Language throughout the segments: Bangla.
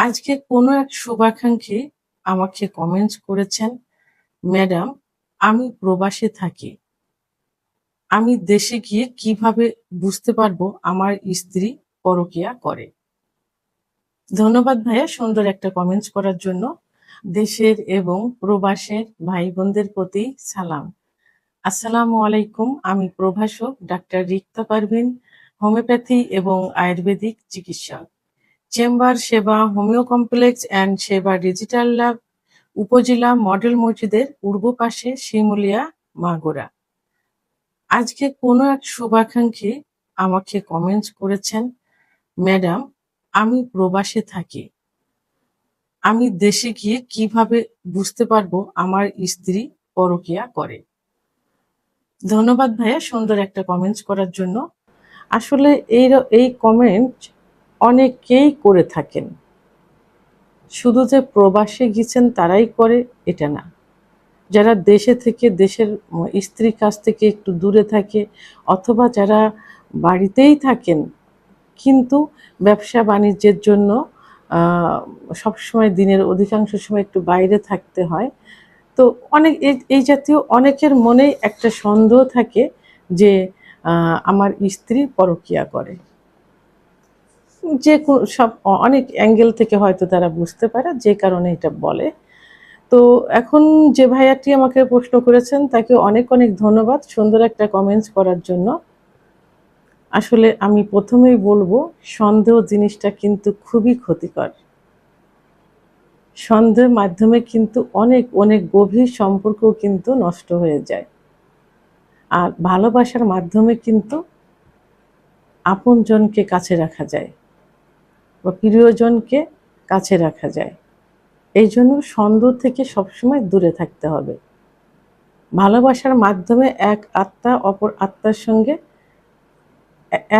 আজকে কোনো এক শুভাকাঙ্ক্ষী আমাকে কমেন্টস করেছেন, "ম্যাডাম, আমি প্রবাসে থাকি। আমি দেশে গিয়ে কিভাবে বুঝতে পারবো আমার স্ত্রী পরকীয়া করে?" ধন্যবাদ ভাইয়া সুন্দর একটা কমেন্টস করার জন্য। দেশের এবং প্রবাসের ভাই-বোনদের প্রতি সালাম। আসসালামু আলাইকুম। আমি প্রভাষক ডাক্তার রিক্তা পারভীন, হোমিওপ্যাথি এবং আয়ুর্বেদিক চিকিৎসক। চেম্বার সেবা, হোমিও কমপ্লেক্স অ্যান্ড সেবা ডিজিটাল ল্যাব, উপজেলা মডেল মসজিদের পূর্ব পাশে, শিমুলিয়া, মাগুরা। আজকে কোনো এক শুভাকাঙ্ক্ষী আমাকে কমেন্টস করেছেন, "ম্যাডাম, আমি প্রবাসে থাকি। আমি দেশে গিয়ে কিভাবে বুঝতে পারবো আমার স্ত্রী পরকীয়া করে?" ধন্যবাদ ভাইয়া সুন্দর একটা কমেন্টস করার জন্য। আসলে এই কমেন্ট অনেকেই করে থাকেন। শুধু যে প্রবাসে গেছেন তারাই করে এটা না। যারা দেশে থেকে দেশের স্ত্রীর কাছ থেকে একটু দূরে থাকে, অথবা যারা বাড়িতেই থাকেন কিন্তু ব্যবসা বাণিজ্যের জন্য সবসময় দিনের অধিকাংশ সময় একটু বাইরে থাকতে হয়। তো অনেক এই জাতীয় অনেকের মনেই একটা সন্দেহ থাকে যে আমার স্ত্রী পরকীয়া করে। যে সব অনেক অ্যাঙ্গেল থেকে হয়তো তারা বুঝতে পারে, যে কারণে এটা বলে। তো এখন যে ভাইয়াটি আমাকে প্রশ্ন করেছেন তাকে অনেক অনেক ধন্যবাদ সুন্দর একটা কমেন্টস করার জন্য। আসলে আমি প্রথমেই বলবো, সন্দেহ জিনিসটা কিন্তু খুবই ক্ষতিকর। সন্দেহের মাধ্যমে কিন্তু অনেক অনেক গভীর সম্পর্কও কিন্তু নষ্ট হয়ে যায়। আর ভালোবাসার মাধ্যমে কিন্তু আপনজনকে কাছে রাখা যায় বা প্রিয়জনকে কাছে রাখা যায়। এই জন্য সন্দেহ থেকে সবসময় দূরে থাকতে হবে। ভালোবাসার মাধ্যমে এক আত্মা অপর আত্মার সঙ্গে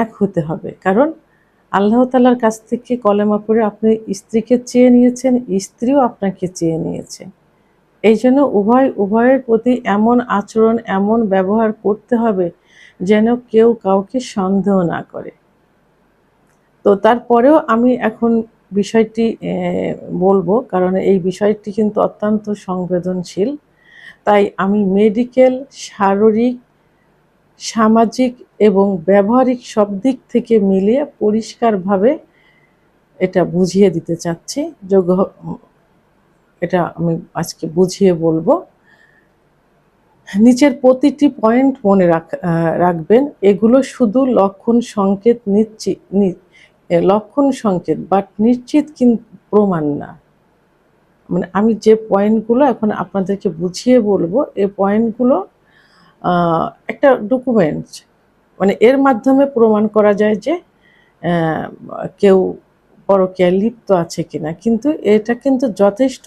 এক হতে হবে। কারণ আল্লাহ তাআলার কাছ থেকে কলেমা পড়ে আপনি স্ত্রীকে চেয়ে নিয়েছেন, স্ত্রীও আপনাকে চেয়ে নিয়েছে। এই জন্য উভয়ের প্রতি এমন আচরণ, এমন ব্যবহার করতে হবে যেন কেউ কাউকে সন্দেহ না করে। তো তারপরেও আমি এখন বিষয়টি বলবো, কারণ এই বিষয়টি কিন্তু অত্যন্ত সংবেদনশীল। তাই আমি মেডিকেল, শারীরিক, সামাজিক এবং ব্যবহারিক সব দিক থেকে মিলিয়ে পরিষ্কারভাবে এটা বুঝিয়ে দিতে চাচ্ছি। এটা আমি আজকে বুঝিয়ে বলবো। নিচের প্রতিটি পয়েন্ট মনে রাখবেন। এগুলো শুধু লক্ষণ সংকেত বাট নিশ্চিত প্রমাণ না। মানে আমি যে পয়েন্টগুলো এখন আপনাদেরকে বুঝিয়ে বলবো, এই পয়েন্টগুলো একটা ডকুমেন্টস, মানে এর মাধ্যমে প্রমাণ করা যায় যে কেউ পরকীয়ায় লিপ্ত আছে কিনা, কিন্তু এটা কিন্তু যথেষ্ট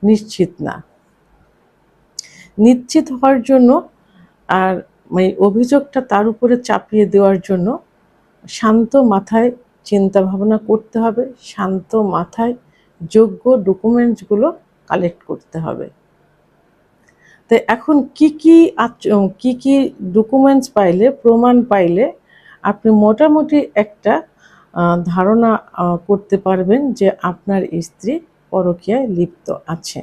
নিশ্চিত না। নিশ্চিত হওয়ার জন্য আর এই অভিযোগটা তার উপরে চাপিয়ে দেওয়ার জন্য শান্ত মাথায় চিন্তা ভাবনা করতে হবে, শান্ত মাথায় যোগ্য ডকুমেন্টসগুলো কালেক্ট করতে হবে। তো এখন কি কি ডকুমেন্টস পাইলে, প্রমাণ পাইলে আপনি মোটামুটি একটা ধারণা করতে পারবেন যে আপনার স্ত্রী পরকীয়ায় লিপ্ত আছে।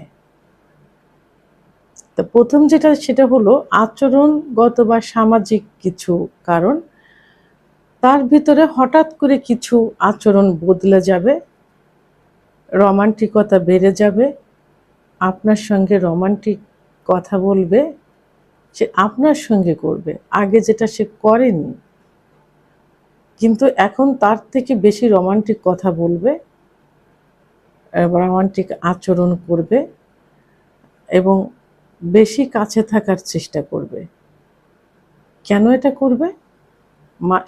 তো প্রথম সেটা হলো আচরণগত বা সামাজিক কিছু কারণ। তার ভিতরে হঠাৎ করে কিছু আচরণ বদলে যাবে, রোমান্টিকতা বেড়ে যাবে, আপনার সঙ্গে রোমান্টিক কথা বলবে, সে আপনার সঙ্গে করবে। আগে যেটা সে করেনি, কিন্তু এখন তার থেকে বেশি রোমান্টিক কথা বলবে, রোমান্টিক আচরণ করবে এবং বেশি কাছে থাকার চেষ্টা করবে। কেন এটা করবে?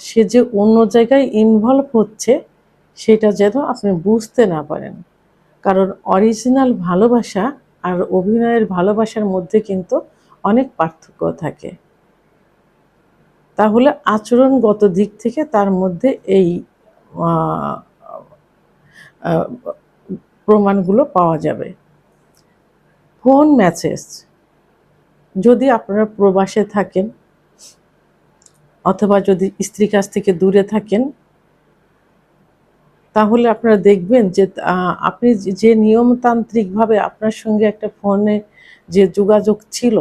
সে যে অন্য জায়গায় ইনভলভ হচ্ছে সেটা যেন আপনি বুঝতে না পারেন। কারণ অরিজিনাল ভালোবাসা আর অভিনয়ের ভালোবাসার মধ্যে কিন্তু অনেক পার্থক্য থাকে। তাহলে আচরণগত দিক থেকে তার মধ্যে এই প্রমাণগুলো পাওয়া যাবে। ফোন মেসেজ, যদি আপনারা প্রবাসে থাকেন অথবা যদি স্ত্রীর কাছ থেকে দূরে থাকেন, তাহলে আপনারা দেখবেন যে আপনি যে নিয়মতান্ত্রিকভাবে আপনার সঙ্গে একটা ফোনে যে যোগাযোগ ছিল,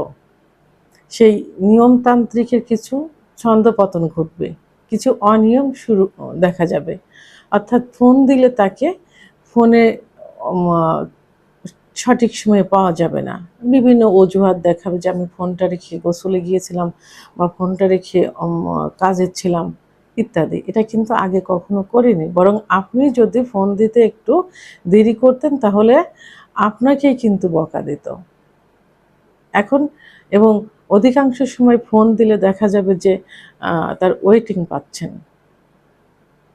সেই নিয়মতান্ত্রিকের কিছু ছন্দপতন ঘটবে, কিছু অনিয়ম শুরু দেখা যাবে। অর্থাৎ ফোন দিলে তাকে ফোনে সঠিক সময়ে পাওয়া যাবে না, বিভিন্ন অজুহাত দেখাবে যে আমি ফোনটা রেখে গোসলে গিয়েছিলাম বা ফোনটা রেখে কাজে ছিলাম ইত্যাদি। এটা কিন্তু আগে কখনো করিনি, বরং আপনি যদি ফোন দিতে একটু দেরি করতেন তাহলে আপনাকেই কিন্তু বকা দিত এখন। এবং অধিকাংশ সময় ফোন দিলে দেখা যাবে যে তার ওয়েটিং পাচ্ছেন।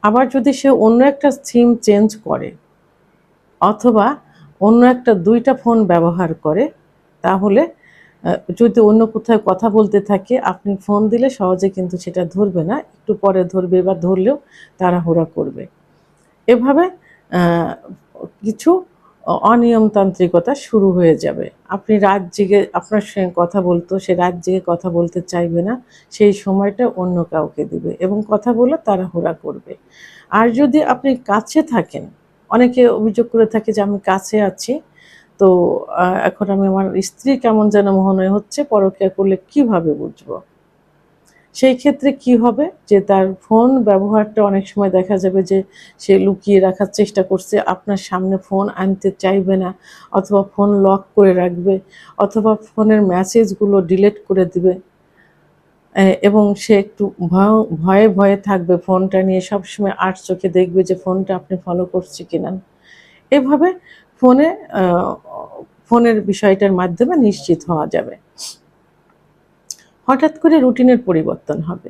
আবার যদি সে অন্য একটা সিম চেঞ্জ করে অথবা অন্য একটা ২টা ফোন ব্যবহার করে, তাহলে যদি অন্য কোথাও কথা বলতে থাকে আপনি ফোন দিলে সহজে কিন্তু সেটা ধরবে না, একটু পরে ধরবে বা ধরলেও তাড়াহুড়া করবে। এভাবে কিছু অনিয়মতান্ত্রিকতা শুরু হয়ে যাবে। আপনি রাত জেগে আপনার সঙ্গে কথা বলতো, সে রাত জেগে কথা বলতে চাইবে না, সেই সময়টা অন্য কাউকে দিবে এবং কথা বলে তাড়াহুড়া করবে। আর যদি আপনি কাছে থাকেন, অনেকে অভিযোগ করে থাকে যে আমি কাছে আছি, তো এখন আমি আমার স্ত্রী কেমন যেন মনে হচ্ছে, পরকীয়া করলে কিভাবে বুঝবো? সেই ক্ষেত্রে কি হবে যে তার ফোন ব্যবহারটা অনেক সময় দেখা যাবে যে সে লুকিয়ে রাখার চেষ্টা করছে, আপনার সামনে ফোন আনতে চাইবে না, অথবা ফোন লক করে রাখবে, অথবা ফোনের মেসেজগুলো ডিলিট করে দিবে। এবং সে একটু ভয়ে ভয়ে থাকবে, ফোনটা নিয়ে সবসময় চোখে দেখবে যে ফোনটা আপনি ফলো করছে কিনা। এভাবে ফোনে ফোনের বিষয়টার মাধ্যমে নিশ্চিত হওয়া যাবে। হঠাৎ করে রুটিনের পরিবর্তন হবে।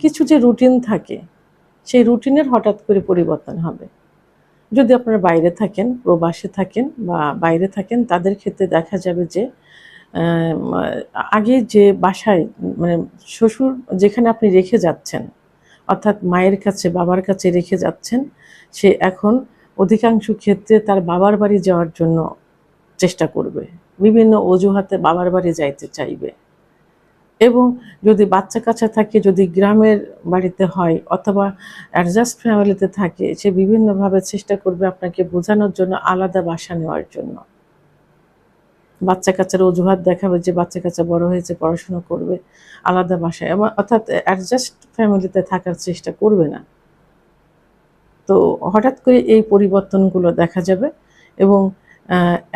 কিছু যে রুটিন থাকে, সেই রুটিনের হঠাৎ করে পরিবর্তন হবে। যদি আপনারা বাইরে থাকেন, প্রবাসে থাকেন বা বাইরে থাকেন, তাদের ক্ষেত্রে দেখা যাবে যে আগে যে বাসায় মানে শ্বশুর যেখানে আপনি রেখে যাচ্ছেন, অর্থাৎ মায়ের কাছে, বাবার কাছে রেখে যাচ্ছেন, সে এখন অধিকাংশ ক্ষেত্রে তার বাবার বাড়ি যাওয়ার জন্য চেষ্টা করবে। বিভিন্ন অজুহাতে বাবার বাড়ি যাইতে চাইবে। এবং যদি বাচ্চা-কাচ্চা থাকে, যদি গ্রামের বাড়িতে হয় অথবা অ্যাডজাস্ট ফ্যামিলিতে থাকে, সে বিভিন্নভাবে চেষ্টা করবে আপনাকে বোঝানোর জন্য আলাদা বাসা নেওয়ার জন্য। বাচ্চা-কাচ্চার অজুহাত দেখাবে যে বাচ্চা-কাচ্চা বড় হয়েছে, পড়াশোনা করবে, আলাদা বাসায়, অর্থাৎ অ্যাডজাস্ট ফ্যামিলিতে থাকার চেষ্টা করবে না। তো হঠাৎ করে এই পরিবর্তনগুলো দেখা যাবে এবং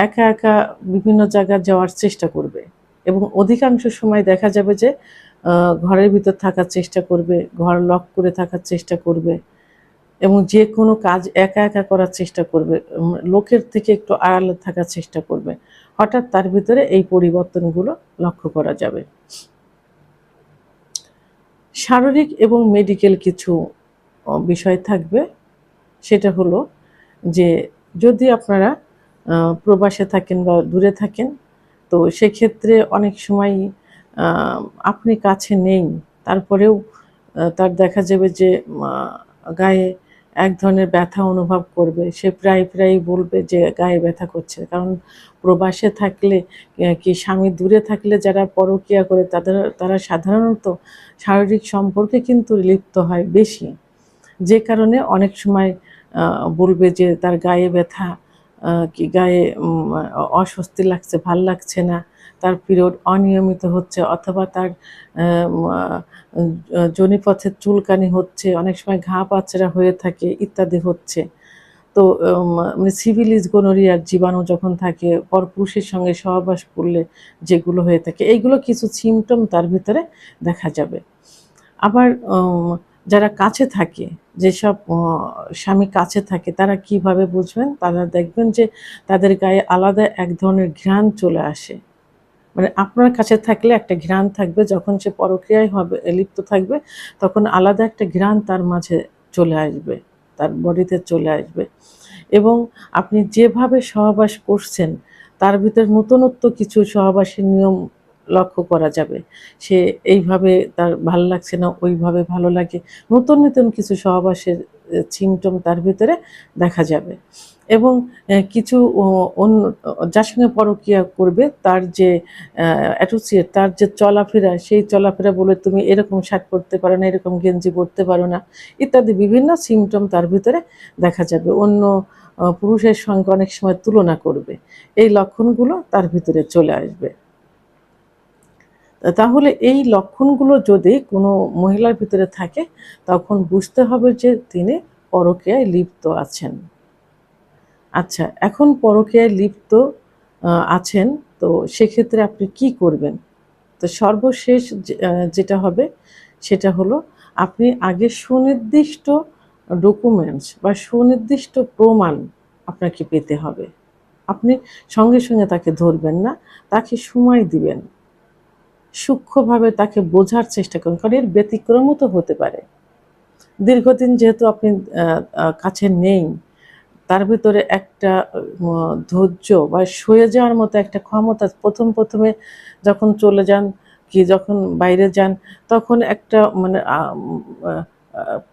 একা একা বিভিন্ন জায়গায় যাওয়ার চেষ্টা করবে এবং অধিকাংশ সময় দেখা যাবে যে ঘরের ভিতর থাকার চেষ্টা করবে, ঘর লক করে থাকার চেষ্টা করবে এবং যে কোনো কাজ একা একা করার চেষ্টা করবে, লোকের থেকে একটু আড়ালে থাকার চেষ্টা করবে। হঠাৎ তার ভিতরে এই পরিবর্তনগুলো লক্ষ্য করা যাবে। শারীরিক এবং মেডিকেল কিছু বিষয় থাকবে। সেটা হলো যে যদি আপনারা প্রবাসে থাকেন বা দূরে থাকেন, তো সেক্ষেত্রে অনেক সময় আপনি কাছে নেই, তারপরেও তার দেখা যাবে যে গায়ে এক ধরনের ব্যথা অনুভব করবে। সে প্রায়ই বলবে যে গায়ে ব্যথা করছে। কারণ প্রবাসে থাকলে কি স্বামী দূরে থাকলে যারা পরকীয়া করে তারা সাধারণত শারীরিক সম্পর্কে কিন্তু লিপ্ত হয় বেশি। যে কারণে অনেক সময় বলবে যে তার গায়ে ব্যথা, কি গায়ে অস্বস্তি লাগছে, ভাল লাগছে না, তার পিরিয়ড অনিয়মিত হচ্ছে অথবা তার যোনিপথের চুলকানি হচ্ছে, অনেক সময় ঘা পাচড়া হয়ে থাকে ইত্যাদি হচ্ছে। তো মানে সিফিলিস, গোনোরিয়ার জীবাণু যখন থাকে, পরপুরুষের সঙ্গে সহবাস করলে যেগুলো হয়ে থাকে, এইগুলো কিছু সিমটম তার ভিতরে দেখা যাবে। আবার যারা কাছে থাকে, যেসব স্বামী কাছে থাকে, তারা কিভাবে বুঝবেন? তারা দেখবেন যে তাদের গায়ে আলাদা এক ধরনের ঘ্রাণ চলে আসে। মানে আপনার কাছে থাকলে একটা ঘ্রাণ থাকবে, যখন সে পরক্রিয়ায় লিপ্ত থাকবে, তখন আলাদা একটা ঘ্রাণ তার মাঝে চলে আসবে, তার বডিতে চলে আসবে এবং আপনি যেভাবে সহবাস করছেন, তার ভিতর নতুনত্ব কিছু সহবাসের নিয়ম লক্ষ্য করা যাবে। সে এইভাবে তার ভালো লাগছে না, ওইভাবে ভালো লাগে। নতুন কিছু সহবাসের সিম্পটম তার ভিতরে দেখা যাবে। এবং কিছু অন্য যার সঙ্গে পরকীয়া করবে তার যে অ্যাসোসিয়েট, তার যে চলাফেরা, সেই চলাফেরা বলে তুমি এরকম শার্ট পরতে পারো না, এরকম গেঞ্জি পরতে পারো না, ইত্যাদি বিভিন্ন সিমটম তার ভিতরে দেখা যাবে। অন্য পুরুষের সঙ্গে অনেক সময় তুলনা করবে, এই লক্ষণগুলো তার ভিতরে চলে আসবে। তাহলে এই লক্ষণগুলো যদি কোনো মহিলার ভিতরে থাকে, তখন বুঝতে হবে যে তিনি পরকীয়ায় লিপ্ত আছেন। আচ্ছা, এখন পরকীয়ায় লিপ্ত আছেন, তো সেক্ষেত্রে আপনি কি করবেন? তো সর্বশেষ যেটা হবে সেটা হলো, আপনি আগে সুনির্দিষ্ট ডকুমেন্টস বা সুনির্দিষ্ট প্রমাণ আপনাকে পেতে হবে। আপনি সঙ্গে সঙ্গে তাকে ধরবেন না, তাকে সময় দিবেন, সূক্ষ্মভাবে তাকে বোঝার চেষ্টা করুন, কারণ এর ব্যতিক্রমও তো হতে পারে। দীর্ঘদিন যেহেতু আপনি কাছে নেই, তার ভিতরে একটা ধৈর্য বা সয়ে যাওয়ার মতো একটা ক্ষমতা, প্রথমে যখন চলে যান কি যখন বাইরে যান, তখন একটা মানে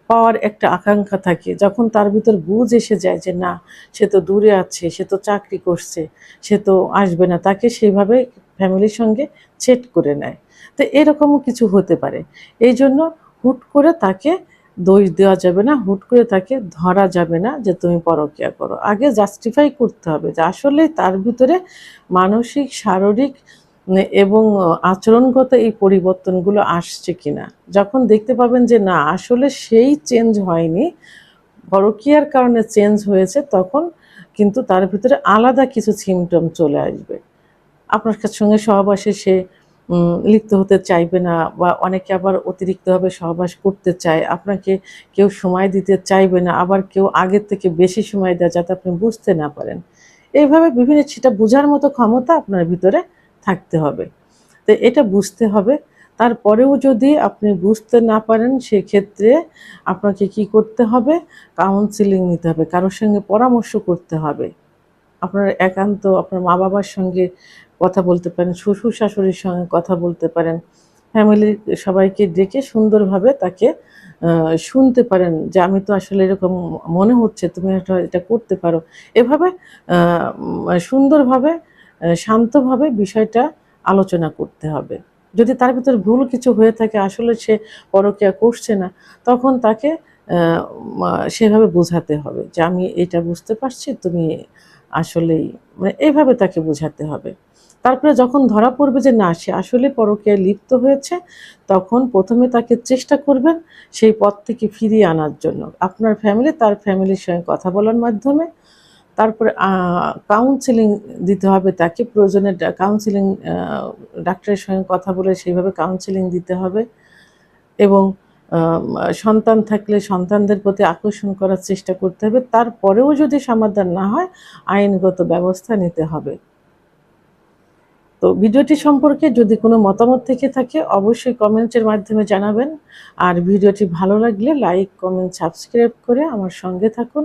পাওয়ার একটা আকাঙ্ক্ষা থাকে। যখন তার ভিতর বুঝ এসে যায় যে না, সে তো দূরে আছে, সে তো চাকরি করছে, সে তো আসবে না, তাকে সেইভাবে ফ্যামিলির সঙ্গে সেট করে নেয়। তো এরকমও কিছু হতে পারে। এই জন্য হুট করে তাকে দোষ দেওয়া যাবে না, হুট করে তাকে ধরা যাবে না যে তুমি পরকীয়া করো। আগে জাস্টিফাই করতে হবে যে আসলে তার ভিতরে মানসিক, শারীরিক এবং আচরণগত এই পরিবর্তনগুলো আসছে কিনা। যখন দেখতে পাবেন যে না, আসলে সেই চেঞ্জ হয়নি, পরকীয়ার কারণে চেঞ্জ হয়েছে, তখন কিন্তু তার ভিতরে আলাদা কিছু সিমটম চলে আসবে। আপনার সঙ্গে সহবাসে সে লিপ্ত হতে চাইবে না, বা অনেকে আবার অতিরিক্তভাবে সহবাস করতে চায়, আপনাকে কেউ সময় দিতে চাইবে না, আবার কেউ আগের থেকে বেশি সময় দেয় যাতে আপনি বুঝতে না পারেন। এইভাবে বিভিন্ন, সেটা বোঝার মতো ক্ষমতা আপনার ভিতরে থাকতে হবে। তো এটা বুঝতে হবে। তারপরেও যদি আপনি বুঝতে না পারেন, সেক্ষেত্রে আপনাকে কি করতে হবে? কাউন্সেলিং নিতে হবে, কারোর সঙ্গে পরামর্শ করতে হবে। আপনার একান্ত আপনার মা-বাবার সঙ্গে কথা বলতে পারেন, শ্বশুর-শাশুড়ির সঙ্গে কথা বলতে পারেন। ফ্যামিলির সবাইকে ডেকে সুন্দরভাবে তাকে শুনতে পারেন যে, "আমি তো আসলে এরকম মনে হচ্ছে, তুমি এটা করতে পারো।" এভাবে সুন্দরভাবে শান্তভাবে বিষয়টা আলোচনা করতে হবে। যদি তার ভিতরে ভুল কিছু হয়ে থাকে, আসলে সে পরকীয়া করছে না, তখন তাকে আ মা সেভাবে বোঝাতে হবে যে, "আমি এটা বুঝতে পারছি, তুমি আসলেই", মানে এইভাবে তাকে বোঝাতে হবে। তারপরে যখন ধরা পড়বে যে না, সে আসলে পরকীয়ায় লিপ্ত হয়েছে, তখন ১ম এ তাকে চেষ্টা করবেন সেই পথ থেকে ফিরিয়ে আনার জন্য। আপনার ফ্যামিলি তার ফ্যামিলির সঙ্গে কথা বলার মাধ্যমে, তারপরে কাউন্সেলিং দিতে হবে তাকে। প্রয়োজনে কাউন্সেলিং ডাক্তারের সঙ্গে কথা বলে সেইভাবে কাউন্সেলিং দিতে হবে, এবং সন্তান থাকলে সন্তানদের প্রতি আকর্ষণ করার চেষ্টা করতে হবে। তারপরেও যদি সমাধান না হয়, আইনগত ব্যবস্থা নিতে হবে। তো ভিডিওটি সম্পর্কে যদি কোনো মতামত থেকে থাকে, অবশ্যই কমেন্টের মাধ্যমে জানাবেন। আর ভিডিওটি ভালো লাগলে লাইক, কমেন্ট, সাবস্ক্রাইব করে আমার সঙ্গে থাকুন।